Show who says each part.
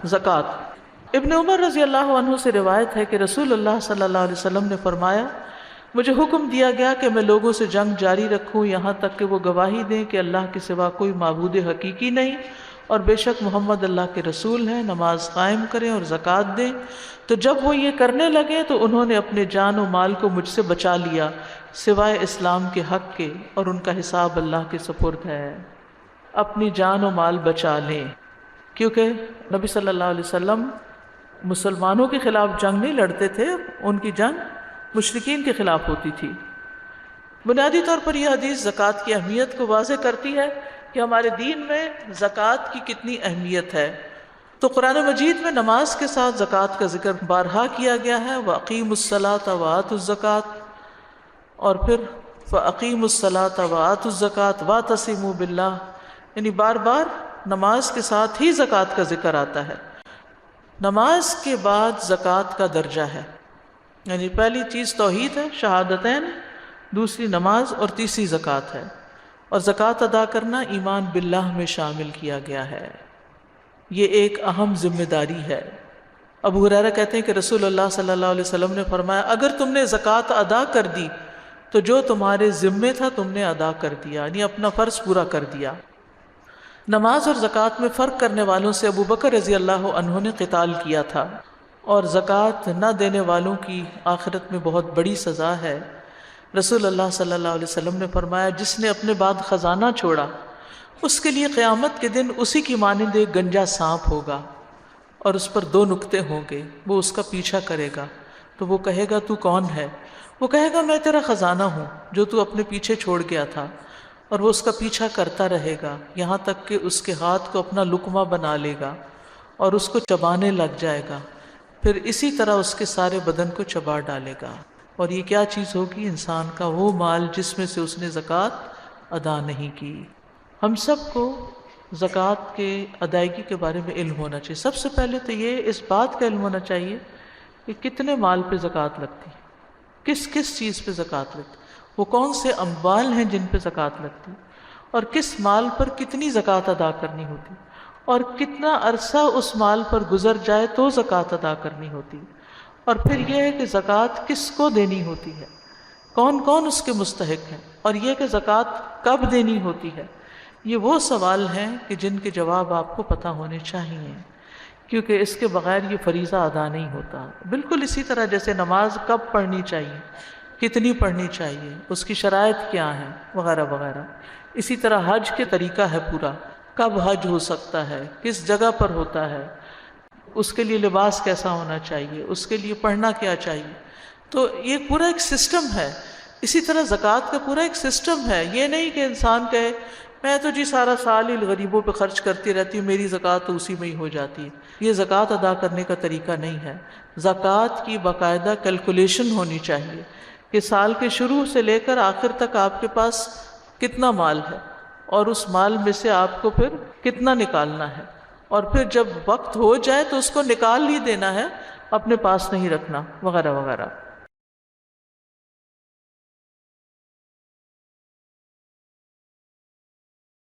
Speaker 1: زکوٰۃ۔ ابن عمر رضی اللہ عنہ سے روایت ہے کہ رسول اللہ صلی اللہ علیہ وسلم نے فرمایا، مجھے حکم دیا گیا کہ میں لوگوں سے جنگ جاری رکھوں یہاں تک کہ وہ گواہی دیں کہ اللہ کے سوا کوئی معبود حقیقی نہیں اور بے شک محمد اللہ کے رسول ہیں، نماز قائم کریں اور زکوٰۃ دیں۔ تو جب وہ یہ کرنے لگے تو انہوں نے اپنے جان و مال کو مجھ سے بچا لیا سوائے اسلام کے حق کے، اور ان کا حساب اللہ کے سپرد ہے۔ اپنی جان و مال بچا لیں، کیونکہ نبی صلی اللہ علیہ وسلم مسلمانوں کے خلاف جنگ نہیں لڑتے تھے، ان کی جنگ مشرکین کے خلاف ہوتی تھی۔ بنیادی طور پر یہ حدیث زکوٰۃ کی اہمیت کو واضح کرتی ہے کہ ہمارے دین میں زکوٰۃ کی کتنی اہمیت ہے۔ تو قرآن مجید میں نماز کے ساتھ زکوٰۃ کا ذکر بارہا کیا گیا ہے، وَأَقِيمُوا الصَّلَاةَ وَآتُوا الزَّكَاةَ، اور پھر فَأَقِيمُوا الصَّلَاةَ وَآتُوا الزَّكَاةَ وَاعْتَصِمُوا بِاللَّهِ، یعنی بار بار نماز کے ساتھ ہی زکوٰۃ کا ذکر آتا ہے۔ نماز کے بعد زکوٰۃ کا درجہ ہے، یعنی پہلی چیز توحید ہے، شہادتین، دوسری نماز، اور تیسری زکوٰۃ ہے، اور زکوٰۃ ادا کرنا ایمان باللہ میں شامل کیا گیا ہے۔ یہ ایک اہم ذمہ داری ہے۔ ابو ہریرہ کہتے ہیں کہ رسول اللہ صلی اللہ علیہ وسلم نے فرمایا، اگر تم نے زکوٰۃ ادا کر دی تو جو تمہارے ذمے تھا تم نے ادا کر دیا، یعنی اپنا فرض پورا کر دیا۔ نماز اور زکوٰۃ میں فرق کرنے والوں سے ابو بکر رضی اللہ عنہ نے قتال کیا تھا، اور زکوٰۃ نہ دینے والوں کی آخرت میں بہت بڑی سزا ہے۔ رسول اللہ صلی اللہ علیہ وسلم نے فرمایا، جس نے اپنے بعد خزانہ چھوڑا اس کے لیے قیامت کے دن اسی کی مانند ایک گنجا سانپ ہوگا، اور اس پر 2 نقطے ہوں گے۔ وہ اس کا پیچھا کرے گا تو وہ کہے گا، تو کون ہے؟ وہ کہے گا، میں تیرا خزانہ ہوں جو تو اپنے پیچھے چھوڑ گیا تھا، اور وہ اس کا پیچھا کرتا رہے گا یہاں تک کہ اس کے ہاتھ کو اپنا لقمہ بنا لے گا اور اس کو چبانے لگ جائے گا، پھر اسی طرح اس کے سارے بدن کو چبا ڈالے گا۔ اور یہ کیا چیز ہوگی؟ انسان کا وہ مال جس میں سے اس نے زکوٰۃ ادا نہیں کی۔ ہم سب کو زکوٰۃ کے ادائیگی کے بارے میں علم ہونا چاہیے۔ سب سے پہلے تو یہ اس بات کا علم ہونا چاہیے کہ کتنے مال پہ زکوٰۃ لگتی، کس کس چیز پہ زکوٰۃ لگتی، وہ کون سے اموال ہیں جن پہ زکوٰۃ لگتی، اور کس مال پر کتنی زکوٰۃ ادا کرنی ہوتی، اور کتنا عرصہ اس مال پر گزر جائے تو زکوٰۃ ادا کرنی ہوتی، اور پھر یہ ہے کہ زکوٰۃ کس کو دینی ہوتی ہے، کون کون اس کے مستحق ہیں، اور یہ کہ زکوٰۃ کب دینی ہوتی ہے۔ یہ وہ سوال ہیں کہ جن کے جواب آپ کو پتہ ہونے چاہیے، کیونکہ اس کے بغیر یہ فریضہ ادا نہیں ہوتا۔ بالکل اسی طرح جیسے نماز کب پڑھنی چاہیے، کتنی پڑھنی چاہیے، اس کی شرائط کیا ہیں، وغیرہ وغیرہ، اسی طرح حج کے طریقہ ہے پورا، کب حج ہو سکتا ہے، کس جگہ پر ہوتا ہے، اس کے لیے لباس کیسا ہونا چاہیے، اس کے لیے پڑھنا کیا چاہیے۔ تو یہ پورا ایک سسٹم ہے۔ اسی طرح زکوٰۃ کا پورا ایک سسٹم ہے۔ یہ نہیں کہ انسان کہے میں تو جی سارا سال ہی غریبوں پہ خرچ کرتی رہتی ہوں، میری زکوٰۃ تو اسی میں ہی ہو جاتی ہے۔ یہ زکوٰۃ ادا کرنے کا طریقہ نہیں ہے۔ زکوٰۃ کی باقاعدہ کیلکولیشن ہونی چاہیے کہ سال کے شروع سے لے کر آخر تک آپ کے پاس کتنا مال ہے، اور اس مال میں سے آپ کو پھر کتنا نکالنا ہے، اور پھر جب وقت ہو جائے تو اس کو نکال ہی دینا ہے، اپنے پاس نہیں رکھنا، وغیرہ وغیرہ۔